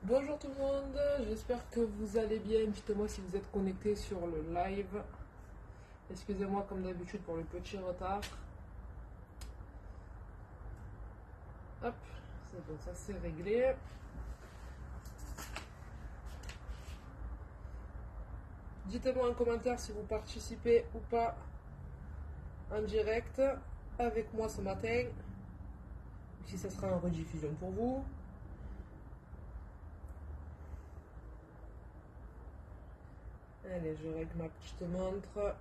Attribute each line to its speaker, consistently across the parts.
Speaker 1: Bonjour tout le monde, j'espère que vous allez bien. Dites-moi si vous êtes connectés sur le live. Excusez-moi comme d'habitude pour le petit retard. Hop, c'est bon, ça c'est réglé. Dites-moi en commentaire si vous participez ou pas en direct avec moi ce matin. Si ça sera en rediffusion pour vous. Allez, je règle ma petite montre.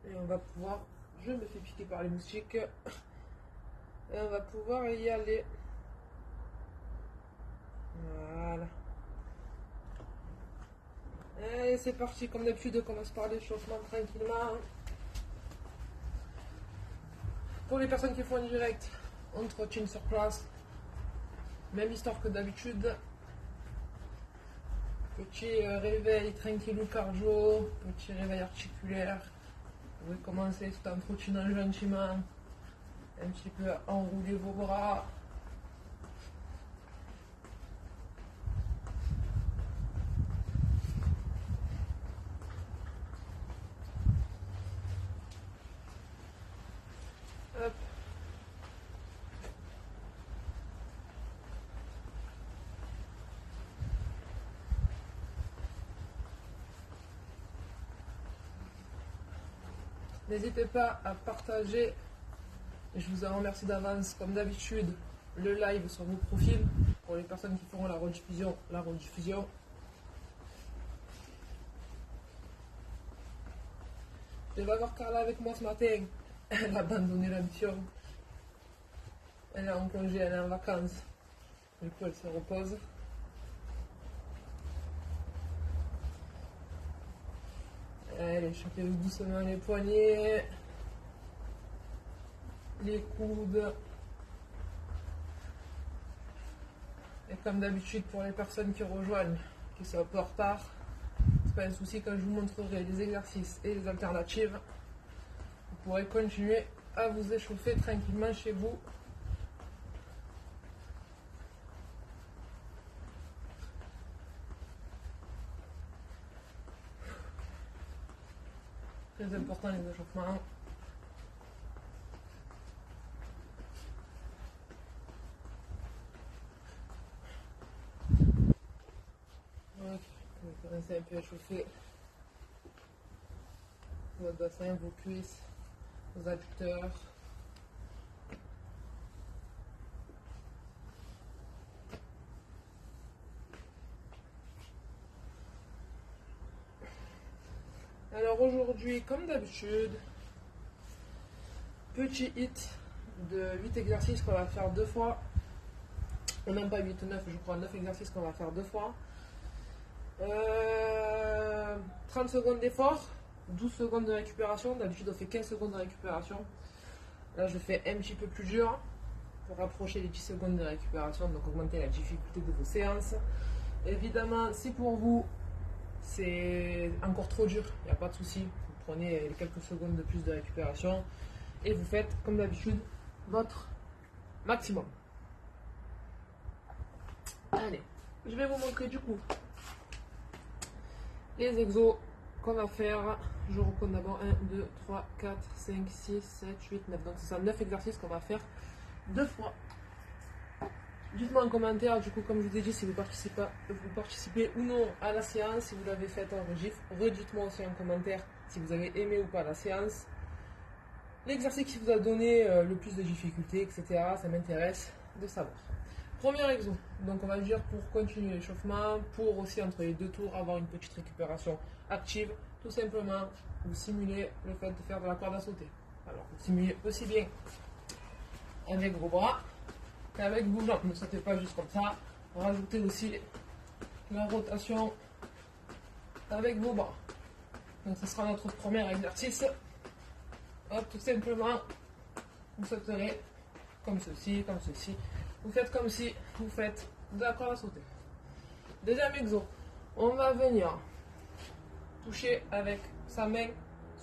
Speaker 1: Et on va pouvoir... Je me fais piquer par les moustiques. Et on va pouvoir y aller. Voilà. Allez, c'est parti. Comme d'habitude, on commence par l'échauffement tranquillement. Pour les personnes qui font en direct, entretien sur place. Même histoire que d'habitude. Petit réveil tranquillou cardio, petit réveil articulaire. Vous pouvez commencer tout en frottinant gentiment. Un petit peu enrouler vos bras. Hop. N'hésitez pas à partager, je vous en remercie d'avance comme d'habitude, le live sur vos profils pour les personnes qui feront la rediffusion. Je vais avoir Carla avec moi ce matin. Elle a abandonné la mission. Elle est en congé, elle est en vacances. Du coup, elle se repose. Allez, chopez doucement les poignets, les coudes. Et comme d'habitude, pour les personnes qui rejoignent, qui sont un peu en retard, c'est pas un souci, quand je vous montrerai les exercices et les alternatives, vous pourrez continuer à vous échauffer tranquillement chez vous. Très important les échauffements. Ok, vous commencez un peu à chauffer votre bassin, vos cuisses, vos adducteurs. Alors aujourd'hui, comme d'habitude, petit hit de 8 exercices qu'on va faire 2 fois. Ou même pas 8 ou 9, je crois 9 exercices qu'on va faire 2 fois. 30 secondes d'effort, 12 secondes de récupération. D'habitude on fait 15 secondes de récupération. Là je fais un petit peu plus dur pour rapprocher les 10 secondes de récupération, donc augmenter la difficulté de vos séances. Évidemment, si pour vous c'est encore trop dur, il n'y a pas de souci. Vous prenez quelques secondes de plus de récupération et vous faites comme d'habitude votre maximum. Allez, je vais vous montrer du coup les exos qu'on va faire. Je recompte d'abord 1, 2, 3, 4, 5, 6, 7, 8, 9. Donc c'est ça, 9 exercices qu'on va faire 2 fois. Dites-moi en commentaire, du coup, comme je vous ai dit, si vous participez ou non à la séance, si vous l'avez faite en rediff. Redites-moi aussi en commentaire si vous avez aimé ou pas la séance. L'exercice qui vous a donné le plus de difficultés, etc. Ça m'intéresse de savoir. Premier exo, donc on va dire pour continuer l'échauffement, pour aussi entre les deux tours avoir une petite récupération active, tout simplement vous simulez le fait de faire de la corde à sauter. Alors vous simulez aussi bien avec vos bras qu'avec vos jambes, ne sautez pas juste comme ça, rajoutez aussi la rotation avec vos bras. Donc ce sera notre premier exercice. Hop, tout simplement, vous sauterez comme ceci, comme ceci. Vous faites comme si vous faites de la corde à sauter. Deuxième exo, on va venir toucher avec sa main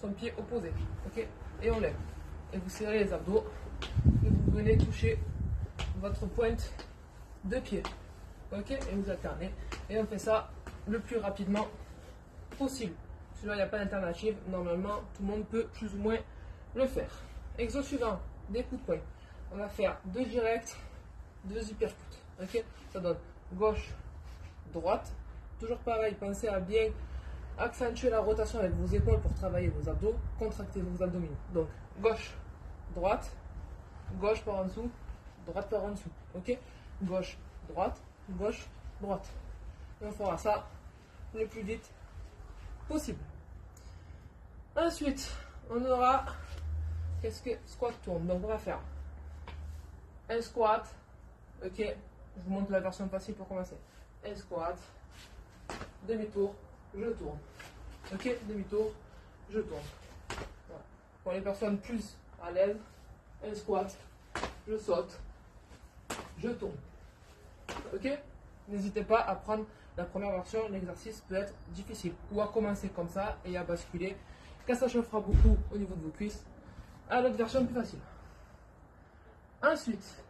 Speaker 1: son pied opposé, ok, et on lève. Et vous serrez les abdos et vous venez toucher votre pointe de pied. Ok, et vous alternez. Et on fait ça le plus rapidement possible. Sinon, il n'y a pas d'alternative. Normalement, tout le monde peut plus ou moins le faire. Exo suivant, des coups de poing. On va faire 2 directs, 2 uppercuts. Ok, ça donne gauche, droite. Toujours pareil, pensez à bien accentuer la rotation avec vos épaules pour travailler vos abdos, contracter vos abdominaux. Donc, gauche, droite, gauche par en dessous, droite par en dessous. Ok, gauche, droite, gauche, droite. Et on fera ça le plus vite possible. Ensuite, on aura qu'est-ce que squat tourne. Donc, on va faire un squat. Ok, je vous montre la version facile pour commencer. Un squat, demi-tour, je tourne. Ok, demi-tour, je tourne. Voilà. Pour les personnes plus à l'aise, un squat, je saute, je tourne. Ok, n'hésitez pas à prendre la première version, l'exercice peut être difficile. Ou à commencer comme ça et à basculer, car ça chauffera beaucoup au niveau de vos cuisses, à l'autre version plus facile. Ensuite,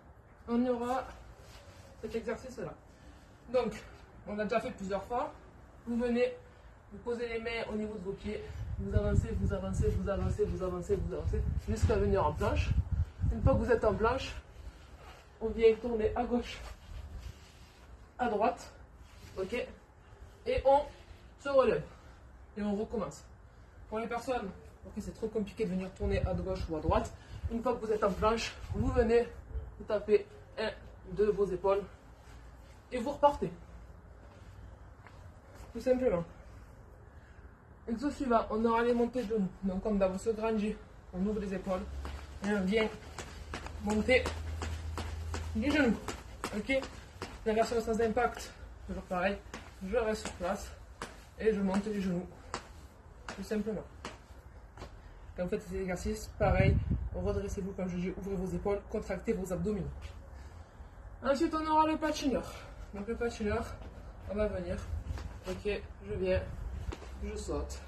Speaker 1: on aura cet exercice-là. Donc, on l'a déjà fait plusieurs fois. Vous venez, vous posez les mains au niveau de vos pieds, vous avancez, vous avancez, vous avancez, vous avancez, vous avancez, jusqu'à venir en planche. Une fois que vous êtes en planche, on vient tourner à gauche, à droite, ok, et on se relève, et on recommence. Pour les personnes, ok, c'est trop compliqué de venir tourner à gauche ou à droite, une fois que vous êtes en planche, vous venez, vous tapez un de vos épaules, et vous repartez. Tout simplement. Exo suivant, on aura les montées de genoux. Donc comme dans ce grand J, on ouvre les épaules et on vient monter les genoux. Ok. La version sans impact, toujours pareil. Je reste sur place et je monte les genoux. Tout simplement. Quand vous faites ces exercices, pareil, redressez-vous comme je dis, ouvrez vos épaules, contractez vos abdominaux. Ensuite, on aura le patchineur. Donc le patchineur, on va venir. Ok, je viens, je saute,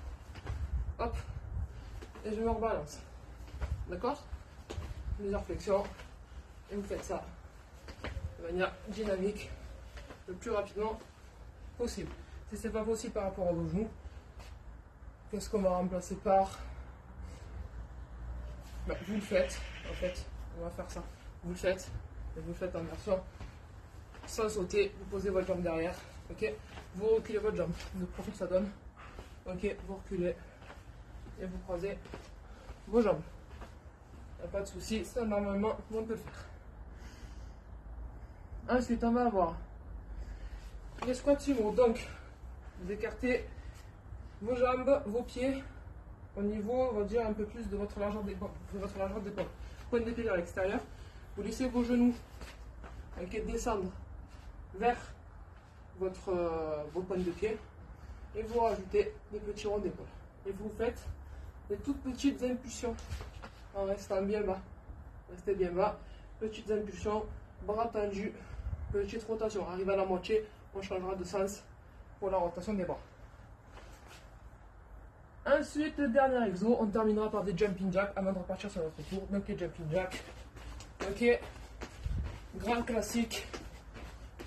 Speaker 1: hop, et je me rebalance. D'accord? Plusieurs flexions, et vous faites ça de manière dynamique, le plus rapidement possible. Si ce n'est pas possible par rapport à vos genoux, qu'est-ce qu'on va remplacer par? Vous le faites, en fait, on va faire ça. Vous le faites, et vous le faites en version sans sauter, vous posez votre jambe derrière. Ok, vous reculez votre jambe, le profil ça donne. Ok, vous reculez et vous croisez vos jambes. Il n'y a pas de souci, ça normalement on peut le faire. Ensuite, on va avoir les squats sumo. Donc, vous écartez vos jambes, vos pieds au niveau, on va dire un peu plus de votre largeur d'épaule. Pointe des pieds vers l'extérieur. Vous laissez vos genoux descendre vers vos pointes de pied et vous rajoutez des petits ronds d'épaule. Et vous faites des toutes petites impulsions en restant bien bas. Restez bien bas. Petites impulsions, bras tendus, petite rotation. Arrive à la moitié, on changera de sens pour la rotation des bras. Ensuite, le dernier exo, on terminera par des jumping jacks avant de repartir sur notre tour. Donc les jumping jacks. Ok, grand classique.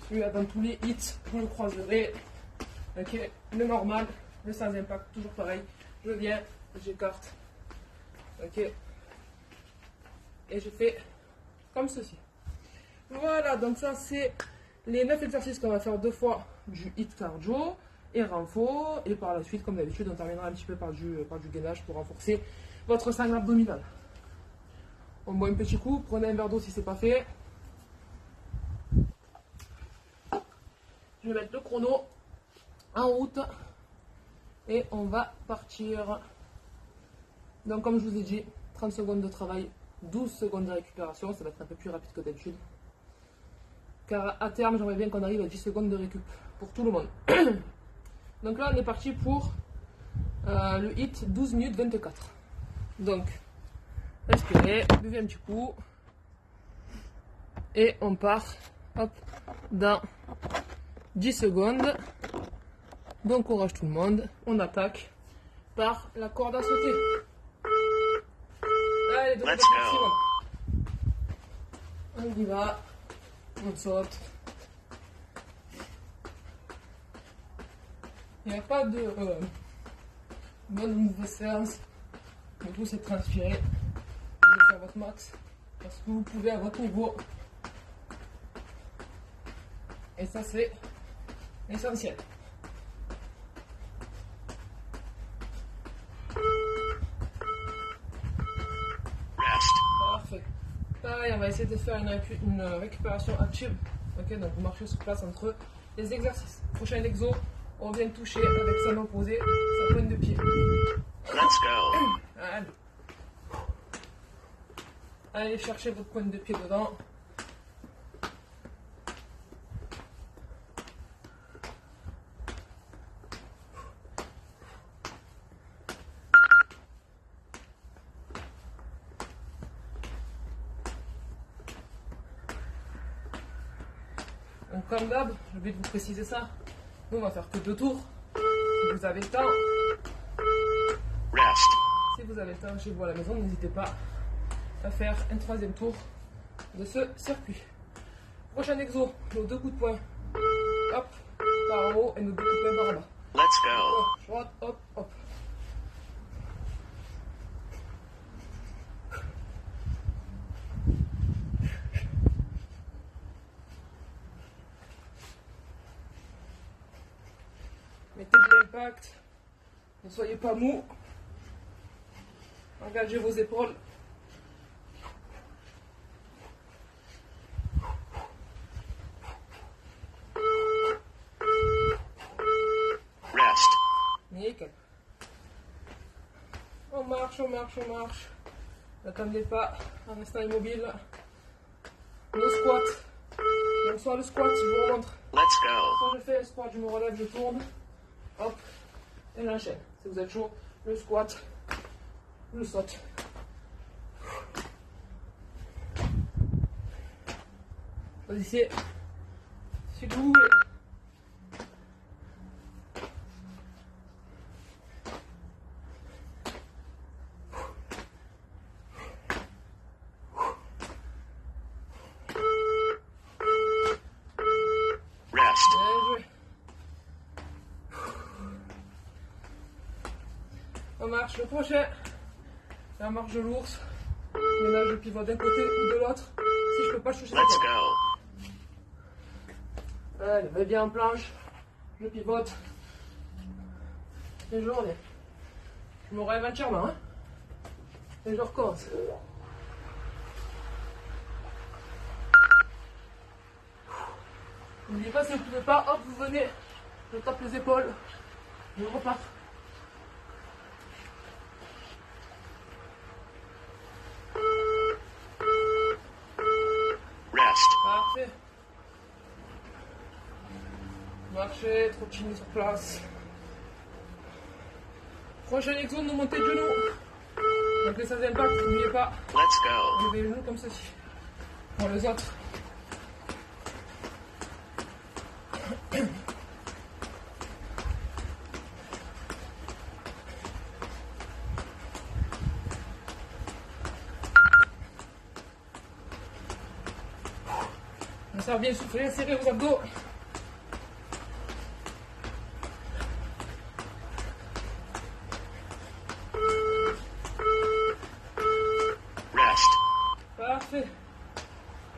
Speaker 1: Celui-là dans tous les hits, vous le croiserez. Ok, le normal, le sans impact, toujours pareil. Je viens, j'écarte. Ok. Et je fais comme ceci. Voilà, donc ça c'est les 9 exercices qu'on va faire 2 fois du hit cardio et renfort. Et par la suite, comme d'habitude, on terminera un petit peu par du gainage pour renforcer votre sangle abdominale. On boit un petit coup, prenez un verre d'eau si c'est pas fait. Je vais mettre le chrono en route et on va partir. Donc comme je vous ai dit, 30 secondes de travail, 12 secondes de récupération, ça va être un peu plus rapide que d'habitude. Car à terme, j'aimerais bien qu'on arrive à 10 secondes de récup pour tout le monde. Donc là, on est parti pour le hit 12 minutes 24. Donc, respirez, buvez un petit coup et on part hop, dans 10 secondes. Bon courage tout le monde. On attaque par la corde à sauter. Allez, donc, on y va. on saute. Il n'y a pas de bonne ou mauvaise séance. Le tout c'est de transpirer, de faire votre max parce que vous pouvez à votre niveau. Et ça c'est essentiel. Parfait. Pareil, on va essayer de faire une récupération active. Ok, donc vous marchez sur place entre les exercices. Prochain exo, on vient toucher avec sa main opposée, sa pointe de pied.
Speaker 2: Let's go.
Speaker 1: Allez. Allez chercher votre pointe de pied dedans. Donc comme d'hab, j'ai oublié de vous préciser ça. Nous on va faire que 2 tours. Si vous avez le temps,
Speaker 2: Rest.
Speaker 1: si vous avez le temps chez vous à la maison, n'hésitez pas à faire un 3e tour de ce circuit. Prochain exo, nos 2 coups de poing. Hop, par en haut et nos 2 coups de poing par en bas.
Speaker 2: Let's go.
Speaker 1: Gauche, droite, hop, hop. Mettez de l'impact, ne soyez pas mou, engagez vos épaules.
Speaker 2: Rest.
Speaker 1: Nickel. On marche, on marche, on marche. N'attendez pas, en restant immobile. Nos squats. Donc soit le squat, je vous remontre.
Speaker 2: Let's go.
Speaker 1: Quand je fais un squat, je me relève, je tourne. Hop, et j'enchaîne. Si vous êtes chaud, le squat, je saute. Choisissez ce que vous voulez.
Speaker 2: Rest.
Speaker 1: Bien joué. On marche le prochain. La marche de l'ours. Et là, je pivote d'un côté ou de l'autre. Si je peux pas, je touche la
Speaker 2: Let's
Speaker 1: tête.
Speaker 2: go.
Speaker 1: Allez, mets bien en planche. Je pivote. Et je reviens. Je me relève entièrement. Hein. Et je recommence. N'oubliez pas, si vous ne pouvez pas, hop, vous venez. Je tape les épaules. Je repars.
Speaker 2: Rest.
Speaker 1: Parfait. Marchez, trottinez sur place. Prochain exo, nous montez de genoux. Donc les 16 impacts, n'oubliez pas,
Speaker 2: Let's go.
Speaker 1: levez les genoux comme ceci. Pour les autres. Ça va bien souffler, serrez vos abdos.
Speaker 2: Rest.
Speaker 1: Parfait.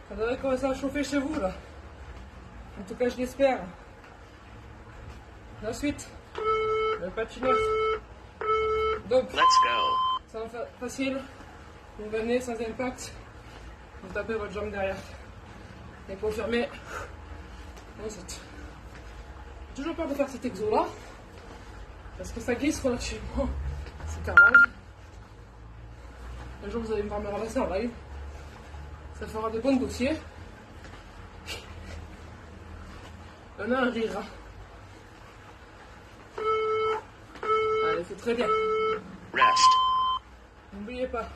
Speaker 1: Ça devrait commencer à chauffer chez vous là. En tout cas, je l'espère. Ensuite, le patineur. Donc,
Speaker 2: Let's go.
Speaker 1: ça va faire facile. Vous venez sans impact. Vous tapez votre jambe derrière. Et confirmez. On saute. Toujours peur de faire cet exo là. Parce que ça glisse relativement. C'est carré. Un jour vous allez me voir me ramasser en live. Ça fera de bons dossiers. On a un rire. Allez, c'est très bien.
Speaker 2: Rest.
Speaker 1: N'oubliez pas.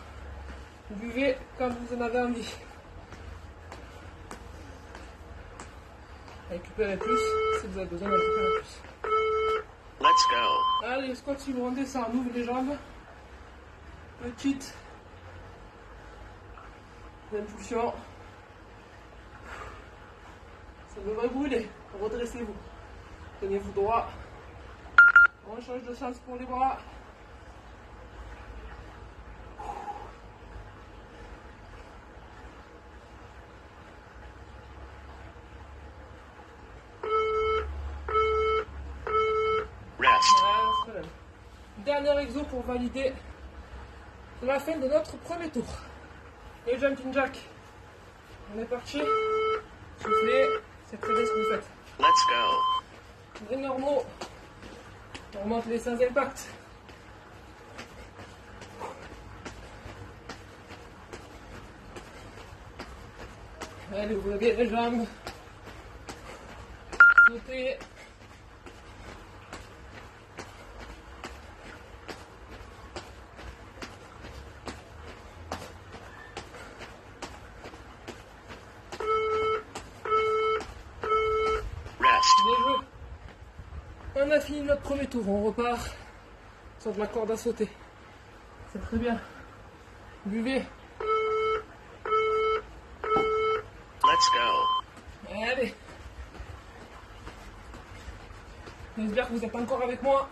Speaker 1: Vous buvez quand vous en avez envie. Récupérez plus si vous avez besoin de récupérer plus.
Speaker 2: Let's go.
Speaker 1: Allez, squat, si vous rendez ça, on ouvre les jambes. Petite impulsion. Ça devrait brûler. Redressez-vous. Tenez-vous droit. On change de sens pour les bras.
Speaker 2: Rest.
Speaker 1: Voilà. Dernier exo pour valider la fin de notre premier tour. Les jumping jack. On est parti. Soufflez. C'est très bien ce que vous faites.
Speaker 2: Let's go.
Speaker 1: Les normaux. On remonte les sans impact. Allez, vous levez les jambes. Sautez.
Speaker 2: Rest.
Speaker 1: Bien joué. On a fini notre premier tour, on repart sur de la corde à sauter. C'est très bien. Buvez.
Speaker 2: Let's go.
Speaker 1: Allez. J'espère que vous êtes encore avec moi.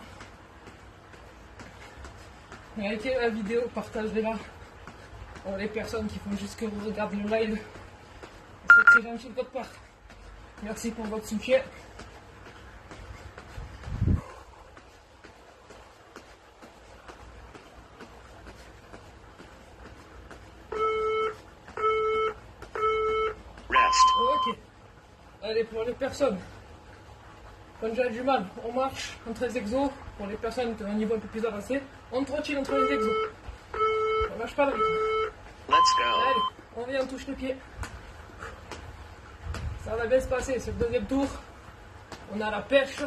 Speaker 1: Likez la vidéo, partagez-la. Pour les personnes qui font juste que vous regardez le live. C'est très gentil de votre part. Merci pour votre soutien.
Speaker 2: Rest.
Speaker 1: Ok. Allez, pour les personnes, quand j'ai du mal, on marche entre les exos. Pour les personnes qui ont un niveau un peu plus avancé, on trottine entre les exos. On lâche pas le rythme.
Speaker 2: Let's go.
Speaker 1: Allez, on vient, on touche le pied. Ça va bien se passer, c'est le deuxième tour. On a la pêche.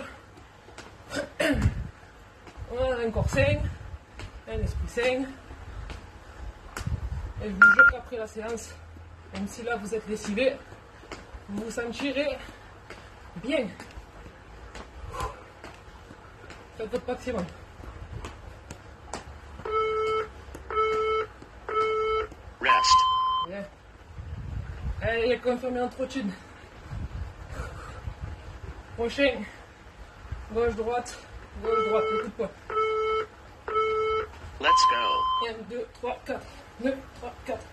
Speaker 1: On a un corps sain, un esprit sain. Et je vous jure qu'après la séance, même si là vous êtes lessivé, vous vous sentirez bien. Faites votre maximum.
Speaker 2: Rest.
Speaker 1: Bien. Allez, confirmé en trottine. Prochain. Gauche-droite. Gauche-droite. Le coup de poing.
Speaker 2: Let's go.
Speaker 1: 1, 2, 3, 4. 9, 3, 4.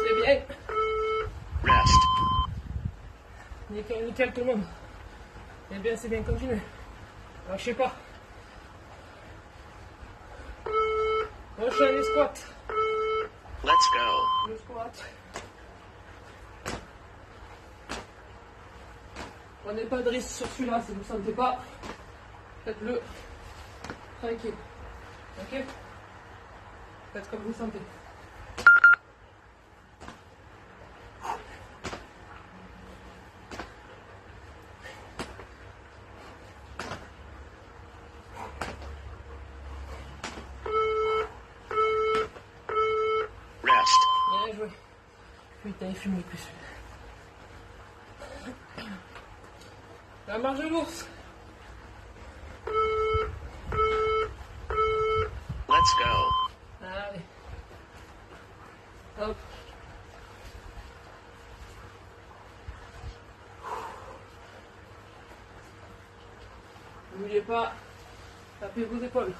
Speaker 1: C'est bien.
Speaker 2: Rest.
Speaker 1: Nickel, nickel tout le monde. Eh bien, c'est bien, continuez. Lâchez pas. Prochain, les squats.
Speaker 2: Let's go.
Speaker 1: Le squat. Prenez pas de risque sur celui-là si vous ne le sentez pas. Faites-le tranquille. Ok? Faites comme vous le sentez.
Speaker 2: Rest.
Speaker 1: Bien joué. Putain, il fume le plus. La marche de l'ours.
Speaker 2: Let's go.
Speaker 1: Allez. Hop. N'oubliez pas, tapez vos épaules.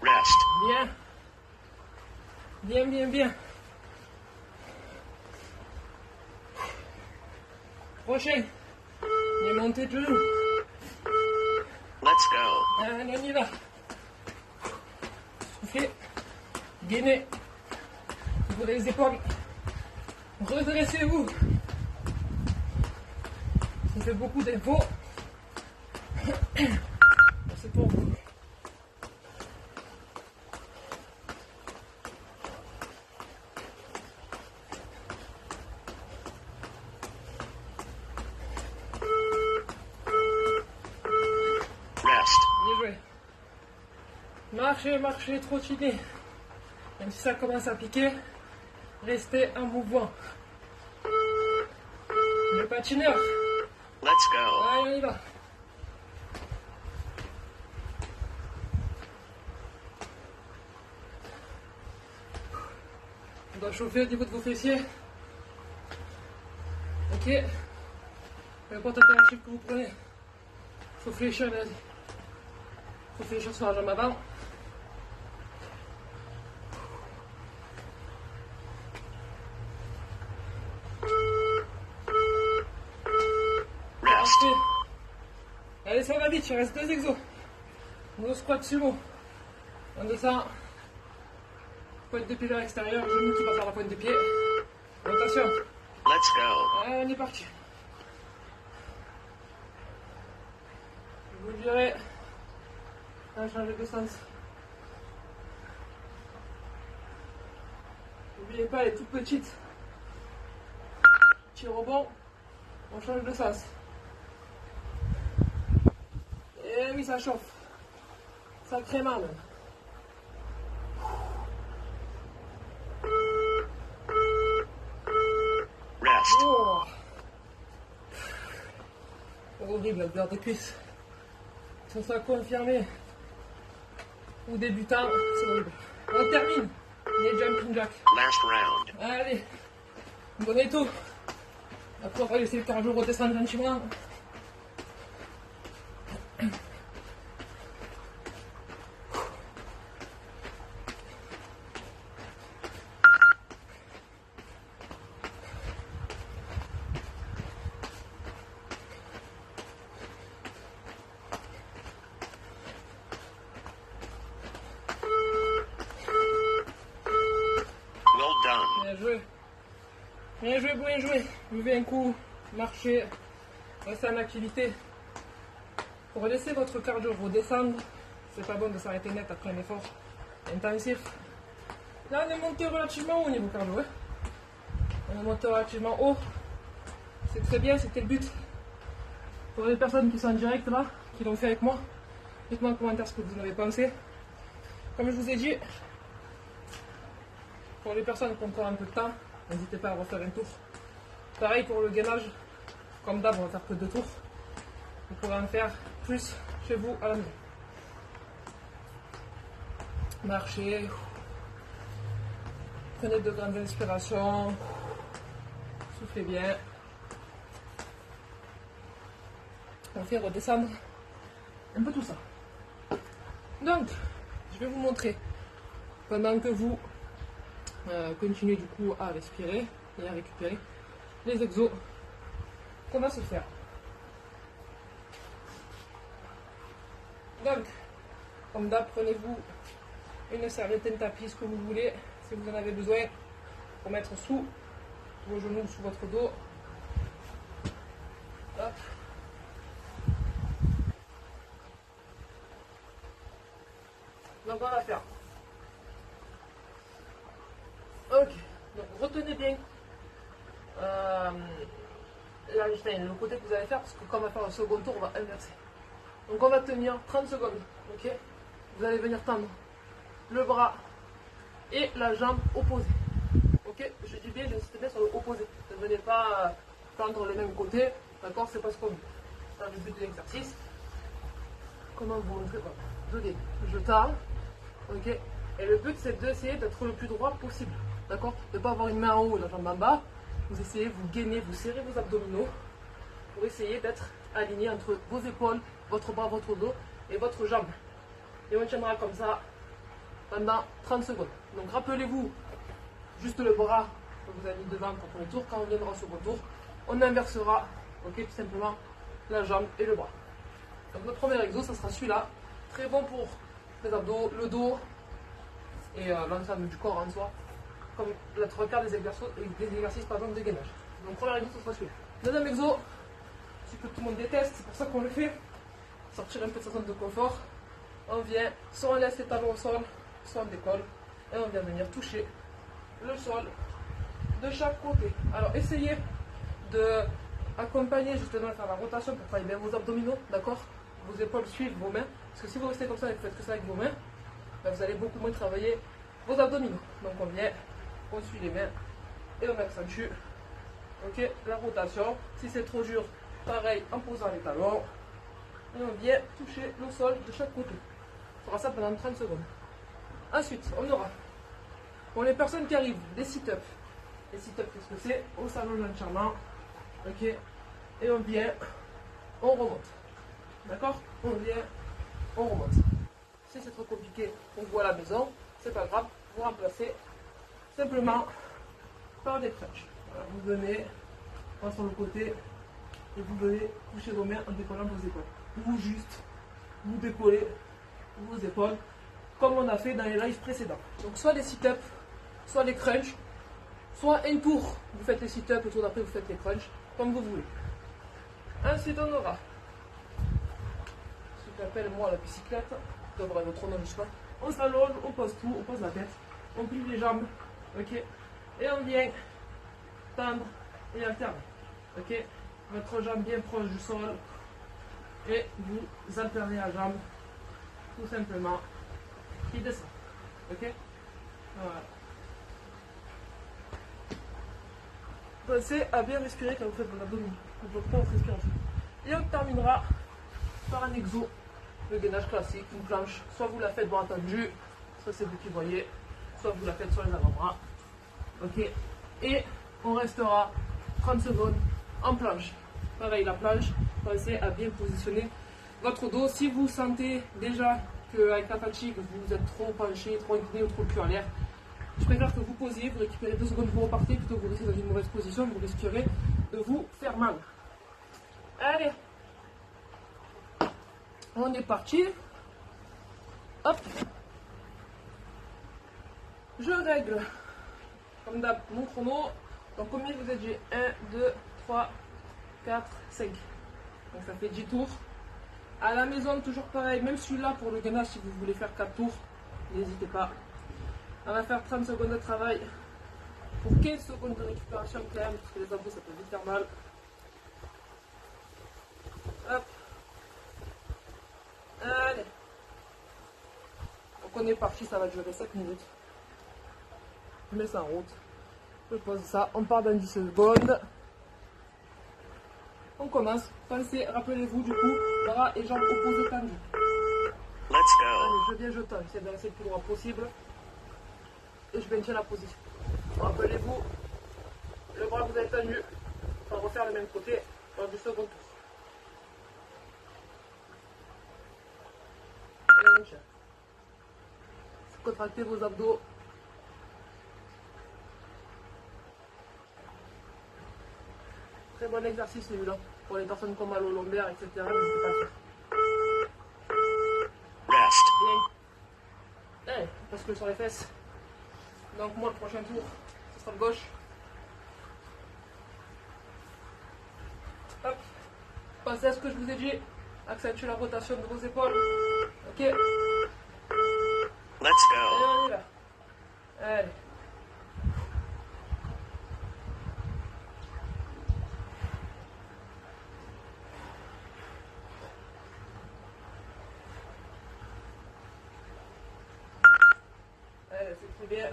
Speaker 2: Rest.
Speaker 1: Bien. Bien, bien, bien. Prochain. Les montées de genoux.
Speaker 2: Let's go.
Speaker 1: Allez, on y va. Soufflez. Gainez. Ouvrez les épaules. Redressez-vous. Ça fait beaucoup d'infos. C'est pour vous. Marchez, marchez, trottiner. Même si ça commence à piquer, restez en mouvement. Le patineur.
Speaker 2: Let's go.
Speaker 1: Allez, on y va. On doit chauffer au niveau de vos fessiers. Ok. Peu importe l'alternative que vous prenez. Faut fléchir, vas-y. Faut fléchir sur la jambe avant.
Speaker 2: Rest.
Speaker 1: Parfait. Allez, ça va vite, il reste 2 exos. Nos squat sumo. On descend. Pointe de pied vers l'extérieur, genou qui va faire la pointe de pied. Rotation.
Speaker 2: Let's go.
Speaker 1: Allez, on est parti. Vous le virez. On va changer de sens. N'oubliez pas, elle est toute petite. Petit rebond. On change de sens. Et oui, ça chauffe. Sacrément même.
Speaker 2: Rest.
Speaker 1: Oh. Horrible la douleur des cuisses. Que ce soit confirmé ou débutant, c'est horrible. On termine les jumping jacks.
Speaker 2: Last round.
Speaker 1: Allez, bon et tout. Après, on va laisser le cardio redescendre gentiment.
Speaker 2: Well done.
Speaker 1: Bien joué. Bien joué, bien joué. Levez un coup, marchez, restez en activité. Pour laisser votre cardio redescendre, c'est pas bon de s'arrêter net après un effort intensif. Là, on est monté relativement haut au niveau cardio. Hein. On est monté relativement haut. C'est très bien, c'était le but. Pour les personnes qui sont en direct là, qui l'ont fait avec moi, dites-moi en commentaire ce que vous en avez pensé. Comme je vous ai dit, pour les personnes qui ont encore un peu de temps, n'hésitez pas à refaire un tour. Pareil pour le gainage, comme d'hab, on va faire que 2 tours. Vous pourrez en faire plus chez vous à la maison. Marchez, prenez de grandes inspirations, soufflez bien. On fait redescendre un peu tout ça. Donc, je vais vous montrer, pendant que vous continuez du coup à respirer et à récupérer, les exos qu'on va se faire. Donc, comme d'hab, prenez-vous une serviette, un tapis, ce que vous voulez, si vous en avez besoin, pour mettre sous vos genoux, sous votre dos. Hop. Donc on va faire. Ok, donc retenez bien le côté que vous allez faire, parce que quand on va faire le second tour, on va inverser. Donc on va tenir 30 secondes, ok. Vous allez venir tendre le bras et la jambe opposée. Ok, je dis bien, j'insiste bien sur le opposé. Ne venez pas tendre le même côté, d'accord, c'est pas ce qu'on veut. C'est le but de l'exercice. Comment vous montrer, voilà. Je tends, ok. Et le but c'est d'essayer d'être le plus droit possible, d'accord. De ne pas avoir une main en haut et la jambe en bas. Vous essayez, vous gainez, vous serrez vos abdominaux pour essayer d'être aligné entre vos épaules, votre bras, votre dos et votre jambe. Et on tiendra comme ça pendant 30 secondes. Donc rappelez-vous, juste le bras que vous avez mis devant pour le tour. Quand on viendra au second tour, on inversera, ok, tout simplement la jambe et le bras. Donc notre premier exo, ça sera celui-là. Très bon pour les abdos, le dos et l'ensemble du corps en soi. Comme la trois quarts des exercices pardon, de gainage. Donc premier exo, ça sera celui-là. Deuxième exo, ce que tout le monde déteste, c'est pour ça qu'on le fait. Sortir un peu de sa zone de confort. On vient, soit on laisse les talons au sol, soit on décolle. Et on vient venir toucher le sol de chaque côté. Alors essayez de accompagner justement, faire la rotation pour travailler bien vos abdominaux, d'accord. Vos épaules suivent vos mains. Parce que si vous restez comme ça et que vous faites que ça avec vos mains, ben, vous allez beaucoup moins travailler vos abdominaux. Donc on vient, on suit les mains et on accentue. Ok, la rotation. Si c'est trop dur, pareil en posant les talons. Et on vient toucher le sol de chaque côté. On fera ça pendant 30 secondes. Ensuite, on aura, pour les personnes qui arrivent, des sit-ups. Les sit-ups, qu'est-ce que c'est? Au salon d'enchaînement. Ok, et on vient, on remonte. D'accord? On vient, on remonte. Si c'est trop compliqué pour vous à la maison, c'est pas grave, vous remplacez simplement par des crunchs. Voilà, vous venez, pas sur le côté, et vous venez toucher vos mains en décollant vos épaules. Ou juste, vous décollez vos épaules, comme on a fait dans les lives précédents. Donc soit les sit-ups, soit les crunchs, soit un tour, vous faites les sit-ups, le tour d'après vous faites les crunchs, comme vous voulez. Ensuite on aura ce que j'appelle moi la bicyclette, devrait votre nom, je sais pas. On s'allonge, on pose tout, on pose la tête, on plie les jambes, ok, et on vient tendre et alterner, ok, votre jambe bien proche du sol, et vous alternez la jambe, tout simplement, qui descend, ok, voilà. Pensez à bien respirer quand vous faites vos abdominaux, votre propre respiration. Et on terminera par un exo, le gainage classique, une planche. Soit vous la faites bras tendu, soit c'est vous qui voyez, soit vous la faites sur les avant-bras. Ok. Et on restera 30 secondes en planche. Pareil, la planche, pensez à bien positionner votre dos. Si vous sentez déjà qu'avec la fatigue, vous êtes trop penché, trop incliné ou trop le cul en l'air, je préfère que vous posiez, vous récupérez 2 secondes, vous repartez, plutôt que vous restez dans une mauvaise position, vous risquerez de vous faire mal. Allez, on est parti. Hop, je règle, comme d'hab, mon chrono. Donc combien vous êtes? J'ai 1, 2, 3, 4, 5. Donc ça fait 10 tours. À la maison, toujours pareil, même celui-là pour le gainage, si vous voulez faire 4 tours, n'hésitez pas. On va faire 30 secondes de travail pour 15 secondes de récupération quand même, parce que les abdos ça peut vite faire mal. Hop. Allez. Donc on est parti, ça va durer 7 minutes. Je mets ça en route. Je pose ça, on part dans 10 secondes. On commence. Pensez, rappelez-vous du coup, bras et jambes opposés tendus.
Speaker 2: Let's go.
Speaker 1: Allez, je tends, j'essaie de rester le plus droit possible. Et je maintiens la position. Rappelez-vous, le bras vous avez tendu. On va refaire le même côté lors du second tour. Allez, on tient. Contractez vos abdos. Très bon exercice celui-là. Pour les personnes qui ont mal au lombaire, etc. N'hésitez pas à faire.
Speaker 2: Rest.
Speaker 1: Bien. Allez, on passe que sur les fesses. Donc moi le prochain tour, ce sera le gauche. Hop. Pensez à ce que je vous ai dit. Accentuez la rotation de vos épaules. Ok. Et
Speaker 2: Let's go.
Speaker 1: on y va. Allez. Allez, c'est très bien.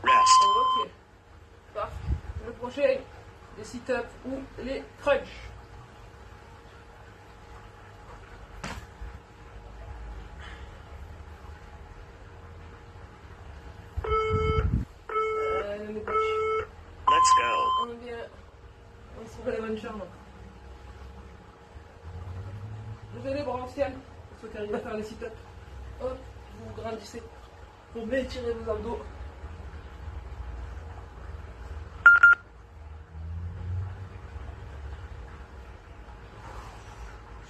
Speaker 2: Rest.
Speaker 1: Ok. Parfait. Le prochain, les sit-ups ou les crunchs. Allez, les crunchs.
Speaker 2: Let's go.
Speaker 1: On vient. On se relève une charme. Levez les bras en ciel. Pour ceux qui arrivent à faire les sit-ups. Hop, vous grandissez. Pour bien étirer vos abdos.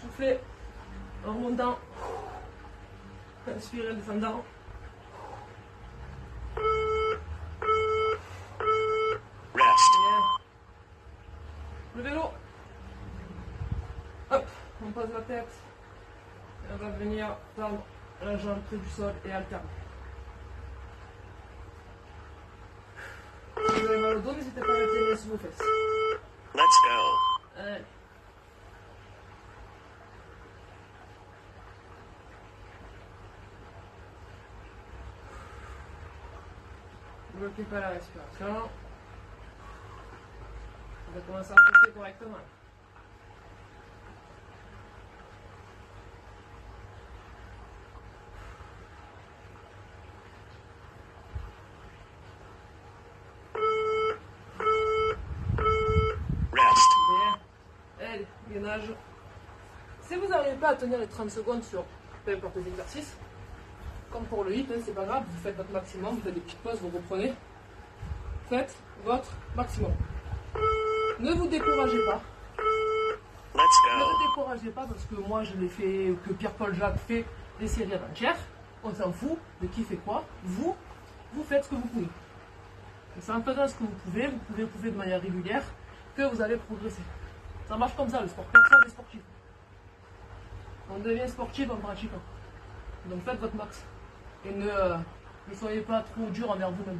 Speaker 1: Soufflez en remontant. Inspirez en descendant.
Speaker 2: Rest.
Speaker 1: Bien. Le vélo. Hop, on pose la tête. Et on va venir tendre la jambe près du sol et alterner. avez mal au dos, n'hésitez pas à mettre les mains sous vos fesses.
Speaker 2: Let's go.
Speaker 1: Allez. Bloquez pas la respiration. On va commencer à pousser correctement.
Speaker 2: Rest.
Speaker 1: Bien. Allez, gainage. Si vous n'arrivez pas à tenir les 30 secondes sur peu importe les exercices, comme pour le hit, hein, c'est pas grave, vous faites votre maximum, vous faites des petites pauses, vous reprenez. Faites votre maximum. Ne vous découragez pas.
Speaker 2: Let's
Speaker 1: Ne
Speaker 2: go.
Speaker 1: vous découragez pas parce que moi je l'ai fait, que Pierre-Paul Jacques fait des séries avant-hier. On s'en fout de qui fait quoi. Vous faites ce que vous pouvez. Et c'est en faisant ce que vous pouvez de manière régulière que vous allez progresser. Ça marche comme ça le sport. Personne n'est sportif. On devient sportif en pratiquant. Donc faites votre max. Et ne soyez pas trop dur envers vous-même.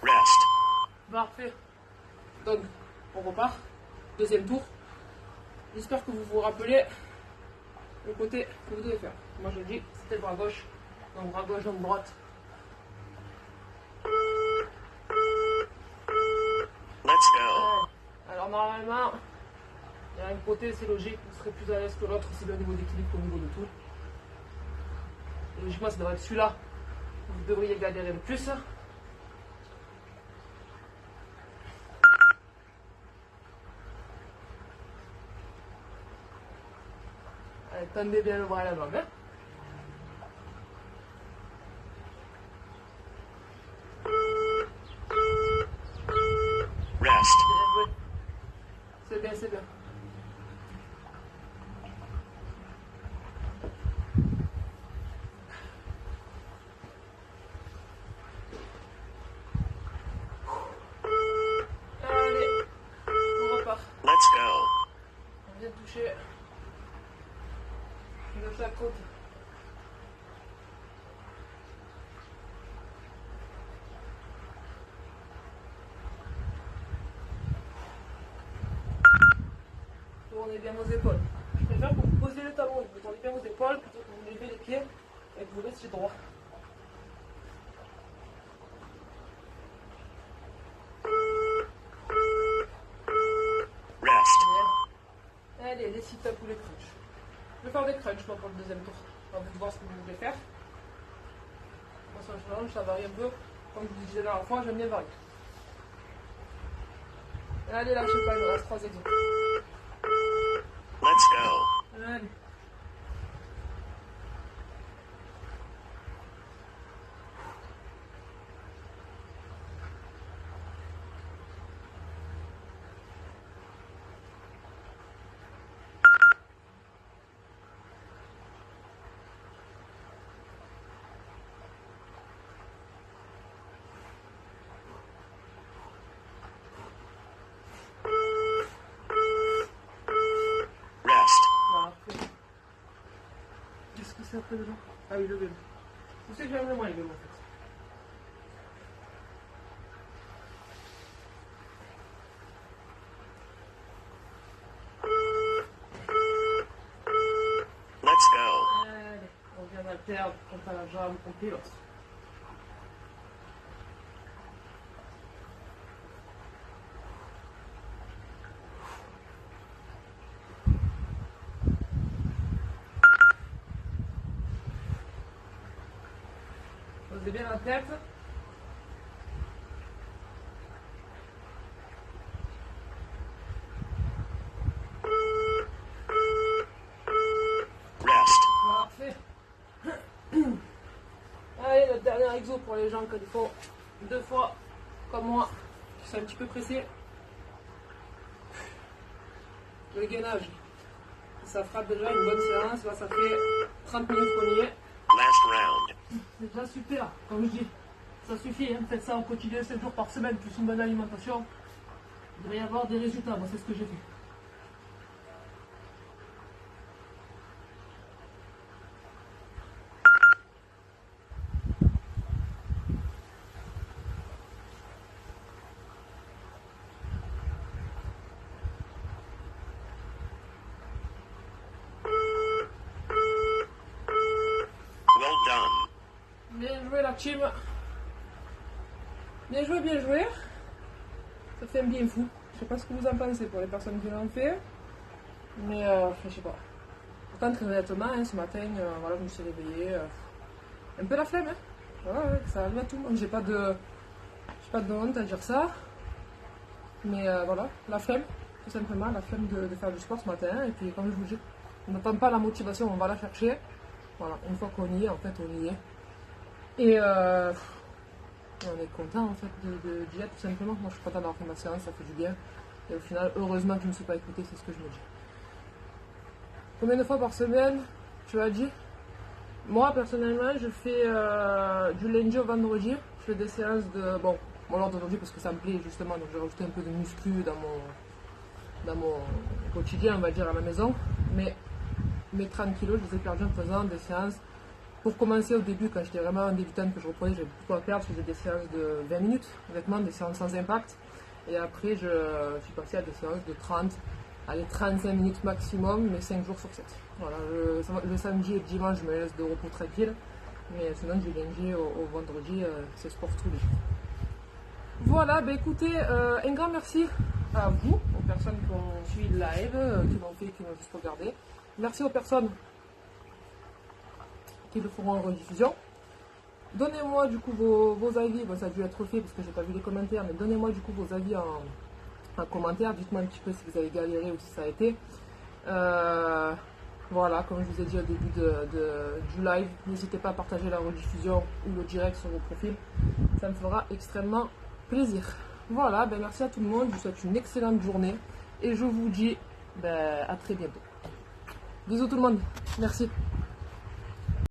Speaker 2: Rest.
Speaker 1: Parfait. Donc, on repart. Deuxième tour. J'espère que vous vous rappelez le côté que vous devez faire. Moi je dis, c'était le bras gauche. Donc bras gauche, donc droite.
Speaker 2: Let's go.
Speaker 1: Alors normalement, il y a un côté, c'est logique, vous serez plus à l'aise que l'autre, aussi bien au niveau d'équilibre qu'au niveau de tout. Et logiquement, ça devrait être celui-là. Vous devriez galérer le plus. Allez, tendez bien le bras à la jambe. Hein.
Speaker 2: Rest.
Speaker 1: Bien joué. C'est bien, c'est bien. Allez, on repart.
Speaker 2: Let's go.
Speaker 1: On vient de toucher de chaque côté. Tournez bien vos épaules. Je préfère que vous posiez le talon et que vous tournez bien vos épaules plutôt que vous levez les pieds et que vous restiez droit.
Speaker 2: Rest.
Speaker 1: Bien. Allez, les sit-ups ou les crunchs. Je vais faire des crunchs moi pour le deuxième tour. On va vous voir ce que vous voulez faire. Moi ça change, ça varie un peu. Comme je vous disais la dernière fois, j'aime bien varier. Allez, lâchez pas, il me reste 3 exemples.
Speaker 2: Let's go.
Speaker 1: Allez.
Speaker 2: Rest.
Speaker 1: Parfait. Qu'est-ce que c'est après dedans? Ah oui, le vélo. Vous savez que j'aime le moins les vélos en fait.
Speaker 2: Let's go.
Speaker 1: Allez, on vient d'alterne, on fait la jambe, on pilote. Posez bien la tête.
Speaker 2: Rest.
Speaker 1: Parfait. Allez, le dernier exo pour les gens qui le font 2 fois, comme moi, qui sont un petit peu pressés. Le gainage. Ça fera déjà une bonne séance. Là, ça fait 30 minutes qu'on y est.
Speaker 2: Last round.
Speaker 1: C'est déjà super, comme je dis. Ça suffit, hein. Faites ça au quotidien, 7 jours par semaine, plus une bonne alimentation. Vous devriez avoir des résultats. Moi, c'est ce que j'ai fait. team. Bien joué, bien joué. Ça fait un bien fou. Je sais pas ce que vous en pensez pour les personnes qui l'ont fait. Mais je sais pas. Pourtant très honnêtement, hein, ce matin, voilà, je me suis réveillée. Un peu la flemme, hein. Ouais, ça arrive à tout le monde. J'ai pas de honte à dire ça. Mais voilà, la flemme, tout simplement, la flemme de faire du sport ce matin. Et puis comme je vous dis, on n'attend pas la motivation, on va la chercher. Voilà, une fois qu'on y est, en fait, on y est. Et on est content en fait d'y être tout simplement. Moi je suis content d'avoir fait ma séance, ça fait du bien. Et au final, heureusement que je ne me suis pas écoutée, c'est ce que je me dis. Combien de fois par semaine tu as dit? Moi personnellement, je fais du lundi au vendredi. Je fais des séances de. Bon, l'ordre d'aujourd'hui parce que ça me plaît justement, donc j'ai rajouté un peu de muscu dans mon quotidien, on va dire, à la maison. Mais mes 30 kilos, je les ai perdus en faisant des séances. Pour commencer au début, quand j'étais vraiment débutante, que je reprenais, j'avais beaucoup à perdre, je faisais des séances de 20 minutes, honnêtement, des séances sans impact. Et après, je suis passée à des séances de 30, allez, 35 minutes maximum, mais 5 jours sur 7. Voilà, le samedi et le dimanche, je me laisse de repos tranquille. Mais sinon, du lundi au vendredi, c'est sport tous les jours. Voilà, ben écoutez, un grand merci à vous, aux personnes qui ont suivi le live, qui l'ont fait, qui m'ont juste regardé. Merci aux personnes qui le feront en rediffusion. Donnez-moi du coup vos avis, bon, ça a dû être fait parce que j'ai pas vu les commentaires, mais donnez-moi du coup vos avis en commentaire, dites-moi un petit peu si vous avez galéré ou si ça a été. Voilà, comme je vous ai dit au début du live, n'hésitez pas à partager la rediffusion ou le direct sur vos profils, ça me fera extrêmement plaisir. Voilà, ben merci à tout le monde, je vous souhaite une excellente journée et je vous dis à très bientôt. Bisous tout le monde, merci.